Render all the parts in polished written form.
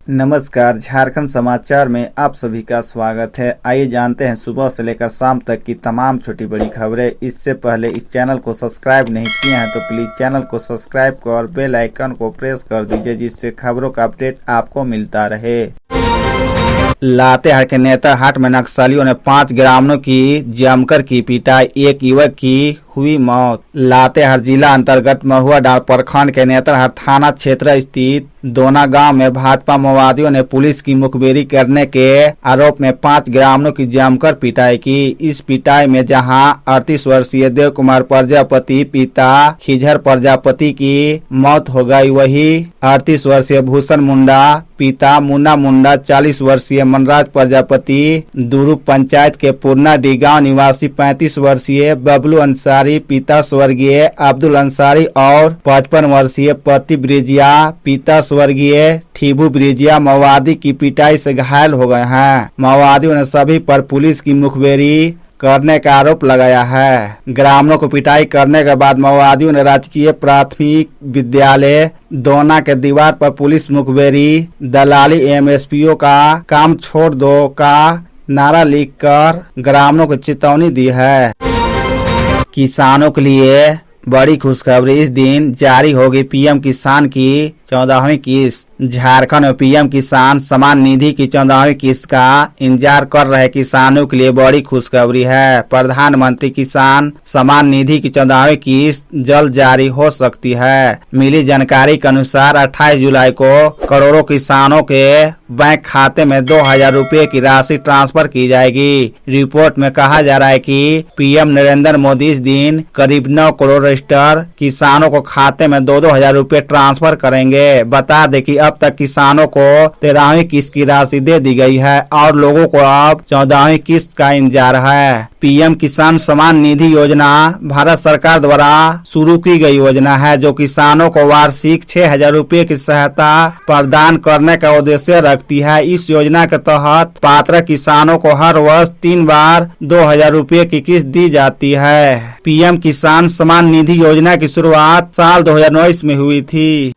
नमस्कार, झारखंड समाचार में आप सभी का स्वागत है। आइए जानते हैं सुबह से लेकर शाम तक की तमाम छोटी बड़ी खबरें। इससे पहले इस चैनल को सब्सक्राइब नहीं किए हैं तो प्लीज चैनल को सब्सक्राइब कर और बेल आइकन को प्रेस कर दीजिए, जिससे खबरों का अपडेट आपको मिलता रहे। लातेहार के नेतरहाट में नक्सलियों ने 5 ग्रामीणों की जमकर की पिटाई, एक युवक की हुई मौत। लातेहार जिला अंतर्गत महुआ डांड प्रखंड के नेतरहाट थाना क्षेत्र स्थित दोना गांव में भाजपा माओवादियों ने पुलिस की मुखबिरी करने के आरोप में 5 ग्रामीणों की जमकर पिटाई की। इस पिटाई में जहां 38 वर्षीय देव कुमार प्रजापति पिता खिजर प्रजापति की मौत हो गई, वही 38 वर्षीय भूषण मुंडा पिता मुन्ना मुंडा, 40 वर्षीय मनराज प्रजापति दुरुप पंचायत के पूर्णा डी गाँव निवासी 35 वर्षीय बबलू अंसारी पिता स्वर्गीय अब्दुल अंसारी और 55 वर्षीय पति ब्रिजिया पिता स्वर्गीय ठीबू ब्रिजिया माओवादी की पिटाई से घायल हो गए हैं। माओवादियों ने सभी पर पुलिस की मुखबिरी करने का आरोप लगाया है। ग्रामीणों को पिटाई करने के बाद माओवादियों ने राजकीय प्राथमिक विद्यालय दोना के दीवार पर पुलिस मुखबिरी, दलाली एमएसपीओ का काम छोड़ दो का नारा लिखकर ग्रामीणों को चेतावनी दी है। किसानों के लिए बड़ी खुशखबरी, इस दिन जारी होगी पीएम किसान की 14वीं किस्त। झारखंड में पीएम किसान सम्मान निधि की 14वीं किस्त का इंतजार कर रहे किसानों के लिए बड़ी खुशखबरी है। प्रधानमंत्री किसान सम्मान निधि की 14वीं किस्त जल्द जारी हो सकती है। मिली जानकारी के अनुसार 28 जुलाई को करोड़ों किसानों के बैंक खाते में 2000 रुपए की राशि ट्रांसफर की जाएगी। रिपोर्ट में कहा जा रहा है कि पीएम नरेंद्र मोदी इस दिन करीब 9 करोड़ रजिस्टर किसानों को खाते में 2-2 हजार रुपए ट्रांसफर करेंगे। बता दें कि अब तक किसानों को 13वीं किस्त की राशि दे दी गई है और लोगों को अब 14वीं किस्त का इंतजार है। पीएम किसान सम्मान निधि योजना भारत सरकार द्वारा शुरू की गई योजना है, जो किसानों को वार्षिक 6000 रुपए की सहायता प्रदान करने का उद्देश्य रखती है। इस योजना के तहत पात्र किसानों को हर वर्ष 3 बार 2000 रुपए की किस्त दी जाती है। पीएम किसान सम्मान निधि योजना की शुरुआत साल 2019 में हुई थी।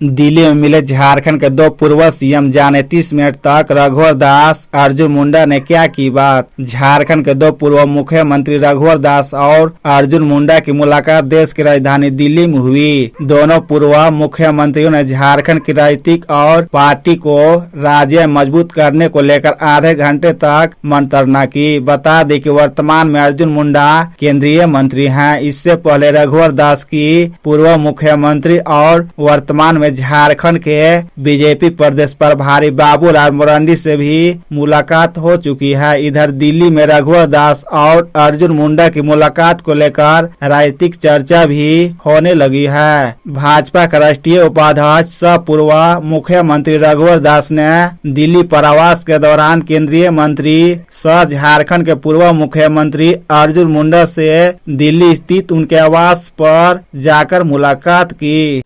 दिल्ली में मिले झारखंड के 2 पूर्व सीएम जाने 30 मिनट तक रघुवर दास अर्जुन मुंडा ने क्या की बात। झारखंड के 2 पूर्व मुख्यमंत्री रघुवर दास और अर्जुन मुंडा की मुलाकात देश की राजधानी दिल्ली में हुई। दोनों पूर्व मुख्यमंत्रियों ने झारखंड की राजनीतिक और पार्टी को राज्य मजबूत करने को लेकर आधे घंटे तक मंत्रणा की। बता दें कि वर्तमान में अर्जुन मुंडा केंद्रीय मंत्री हैं। इससे पहले रघुवर दास की पूर्व मुख्यमंत्री और वर्तमान में झारखंड के बीजेपी प्रदेश प्रभारी बाबूलाल मरांडी से भी मुलाकात हो चुकी है। इधर दिल्ली में रघुवर दास और अर्जुन मुंडा की मुलाकात को लेकर राजनीतिक चर्चा भी होने लगी है। भाजपा के राष्ट्रीय उपाध्यक्ष सह पूर्व मुख्यमंत्री रघुवर दास ने दिल्ली प्रवास के दौरान केंद्रीय मंत्री सह झारखंड के पूर्व मुख्यमंत्री अर्जुन मुंडा से दिल्ली स्थित उनके आवास पर जाकर मुलाकात की।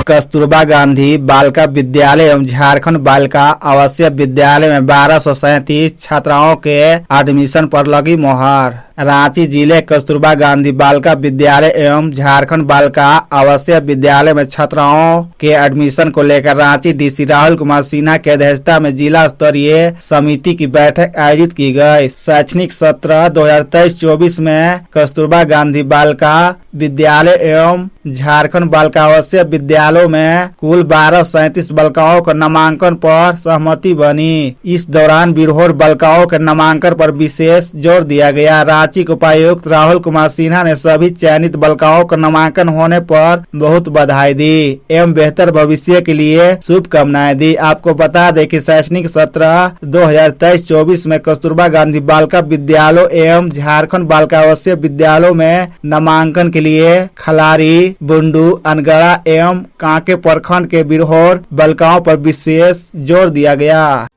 कस्तूरबा गांधी बालिका विद्यालय एवं झारखंड बालिका आवासीय विद्यालय में 1237 छात्राओं के एडमिशन पर लगी मोहर। रांची जिले कस्तूरबा गांधी बालिका विद्यालय एवं झारखंड बालिका आवासीय विद्यालय में छात्राओं के एडमिशन को लेकर रांची डीसी राहुल कुमार सिन्हा की अध्यक्षता में जिला स्तरीय समिति की बैठक आयोजित की गई। शैक्षणिक सत्र 2023-24 में कस्तूरबा गांधी बालिका विद्यालय एवं झारखंड बालिका आवासीय विद्यालयों में कुल 1237 बालिकाओं का नामांकन पर सहमति बनी। इस दौरान बिरहोर बालिकाओं के नामांकन पर विशेष जोर दिया गया। रांची के उपायुक्त राहुल कुमार सिन्हा ने सभी चयनित बालिकाओं का नामांकन होने पर बहुत बधाई दी एवं बेहतर भविष्य के लिए शुभकामनाएं दी। आपको बता दें कि शैक्षणिक सत्र 2023-24 में कस्तूरबा गांधी बालिका विद्यालयों एवं झारखंड बालिका आवासीय विद्यालयों में नामांकन के लिए खलारी, बुंडू, अनगढ़ा एवं कांके प्रखंड के बिरहोर बालिकाओं पर विशेष जोर दिया गया।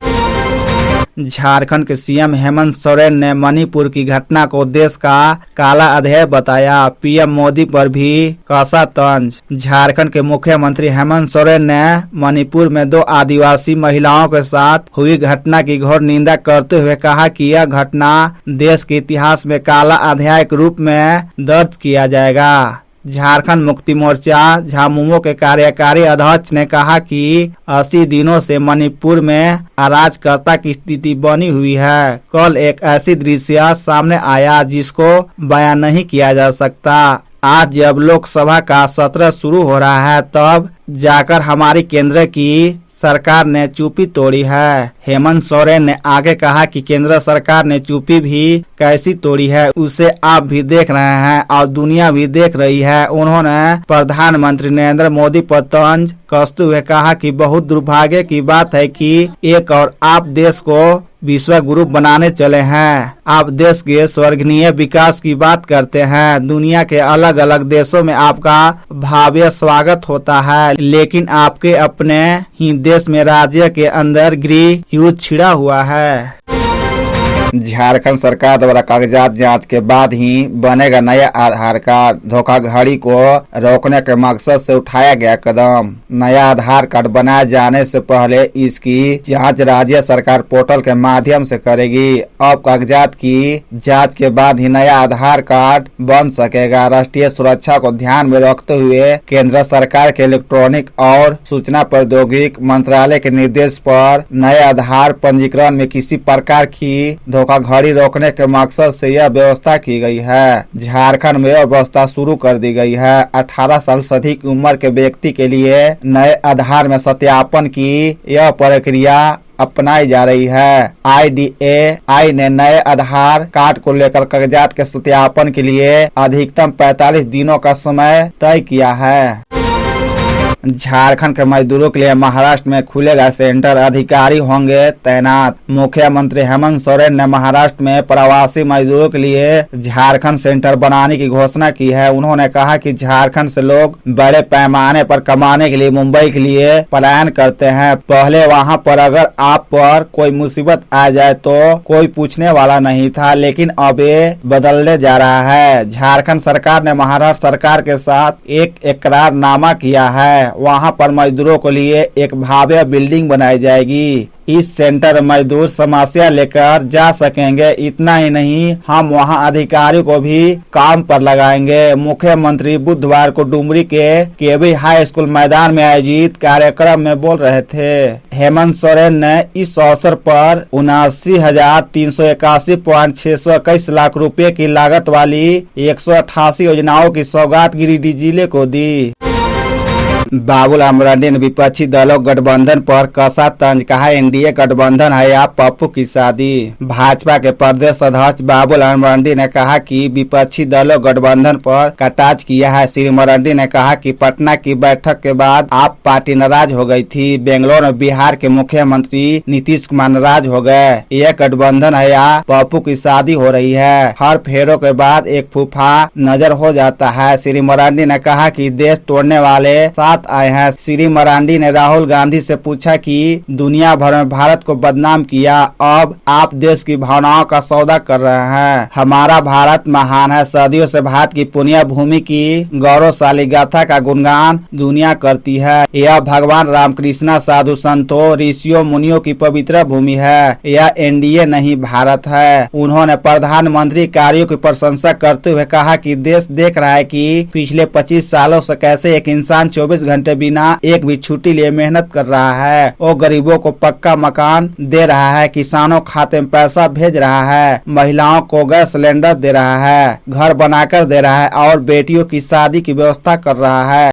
झारखंड के सीएम हेमंत सोरेन ने मणिपुर की घटना को देश का काला अध्याय बताया। पीएम मोदी पर भी कसा तंज। झारखंड के मुख्यमंत्री हेमंत सोरेन ने मणिपुर में 2 आदिवासी महिलाओं के साथ हुई घटना की घोर निंदा करते हुए कहा कि यह घटना देश के इतिहास में काला अध्याय के रूप में दर्ज किया जाएगा। झारखंड मुक्ति मोर्चा झामुमो के कार्यकारी अध्यक्ष ने कहा कि 80 दिनों से मणिपुर में अराजकता की स्थिति बनी हुई है। कल एक ऐसी दृश्य सामने आया जिसको बयान नहीं किया जा सकता। आज जब लोकसभा का सत्र शुरू हो रहा है तब जाकर हमारी केंद्र की सरकार ने चुप्पी तोड़ी है। हेमंत सोरेन ने आगे कहा कि केंद्र सरकार ने चुप्पी भी कैसी तोड़ी है उसे आप भी देख रहे हैं और दुनिया भी देख रही है। उन्होंने प्रधानमंत्री नरेंद्र मोदी पर तंज कसते हुए कहा कि बहुत दुर्भाग्य की बात है कि एक और आप देश को विश्व गुरु बनाने चले हैं। आप देश के स्वर्गनीय विकास की बात करते हैं। दुनिया के अलग अलग देशों में आपका भव्य स्वागत होता है, लेकिन आपके अपने ही देश में राज्य के अंदर गृह युद्ध छिड़ा हुआ है। झारखंड सरकार द्वारा कागजात जांच के बाद ही बनेगा नया आधार कार्ड। धोखाधड़ी को रोकने के मकसद से उठाया गया कदम। नया आधार कार्ड बनाए जाने से पहले इसकी जांच राज्य सरकार पोर्टल के माध्यम से करेगी। अब कागजात की जांच के बाद ही नया आधार कार्ड बन सकेगा। राष्ट्रीय सुरक्षा को ध्यान में रखते हुए केंद्र सरकार के इलेक्ट्रॉनिक और सूचना प्रौद्योगिकी मंत्रालय के निर्देश पर नए आधार पंजीकरण में किसी प्रकार की धोखाधड़ी रोकने के मकसद से यह व्यवस्था की गई है। झारखंड में व्यवस्था शुरू कर दी गई है। 18 साल से अधिक उम्र के व्यक्ति के लिए नए आधार में सत्यापन की यह प्रक्रिया अपनाई जा रही है। IDAI ने नए आधार कार्ड को लेकर कागजात के सत्यापन के लिए अधिकतम 45 दिनों का समय तय किया है। झारखंड के मजदूरों के लिए महाराष्ट्र में खुलेगा सेंटर, अधिकारी होंगे तैनात। मुख्यमंत्री हेमंत सोरेन ने महाराष्ट्र में प्रवासी मजदूरों के लिए झारखंड सेंटर बनाने की घोषणा की है। उन्होंने कहा कि झारखंड से लोग बड़े पैमाने पर कमाने के लिए मुंबई के लिए पलायन करते हैं। पहले वहां पर अगर आप पर कोई मुसीबत आ जाए तो कोई पूछने वाला नहीं था, लेकिन अब ये बदलने जा रहा है। झारखंड सरकार ने महाराष्ट्र सरकार के साथ एक इकरारनामा किया है। वहां पर मजदूरों के लिए एक भव्य बिल्डिंग बनाई जाएगी। इस सेंटर में मजदूर समस्या लेकर जा सकेंगे। इतना ही नहीं, हम वहां अधिकारियों को भी काम पर लगाएंगे। मुख्यमंत्री बुधवार को डुमरी के केवी हाई स्कूल मैदान में आयोजित कार्यक्रम में बोल रहे थे। हेमंत सोरेन ने इस अवसर पर 79,381.621 लाख रुपए की लागत वाली 188 योजनाओं की सौगात गिरिडीह जिले को दी। बाबूलाल मरांडी ने विपक्षी दलों गठबंधन पर कसा तंज, कहा एनडीए गठबंधन है या पप्पू की शादी। भाजपा के प्रदेश अध्यक्ष बाबूलाल मरांडी ने कहा कि विपक्षी दलों गठबंधन पर कटाक्ष किया है। श्री मरांडी ने कहा कि पटना की बैठक के बाद आप पार्टी नाराज हो गई थी। बेंगलोर में बिहार के मुख्यमंत्री नीतीश कुमार नाराज हो गए। यह गठबंधन है या पप्पू की शादी हो रही है। हर फेरों के बाद एक फूफा नजर हो जाता है। श्री मरांडी ने कहा कि देश तोड़ने वाले आए हैं। श्री मरांडी ने राहुल गांधी से पूछा कि दुनिया भर में भारत को बदनाम किया, अब आप देश की भावनाओं का सौदा कर रहे हैं। हमारा भारत महान है। सदियों से भारत की पुण्य भूमि की गौरवशाली गाथा का गुणगान दुनिया करती है। यह भगवान रामकृष्ण साधु संतों ऋषियों मुनियों की पवित्र भूमि है। यह एनडीए नहीं भारत है। उन्होंने प्रधानमंत्री कार्यों की प्रशंसा करते हुए कहा कि देश देख रहा है कि पिछले 25 सालों से कैसे एक इंसान 24 घंटे बिना एक भी छुट्टी लिए मेहनत कर रहा है। वो गरीबों को पक्का मकान दे रहा है, किसानों खाते में पैसा भेज रहा है, महिलाओं को गैस सिलेंडर दे रहा है, घर बनाकर दे रहा है और बेटियों की शादी की व्यवस्था कर रहा है।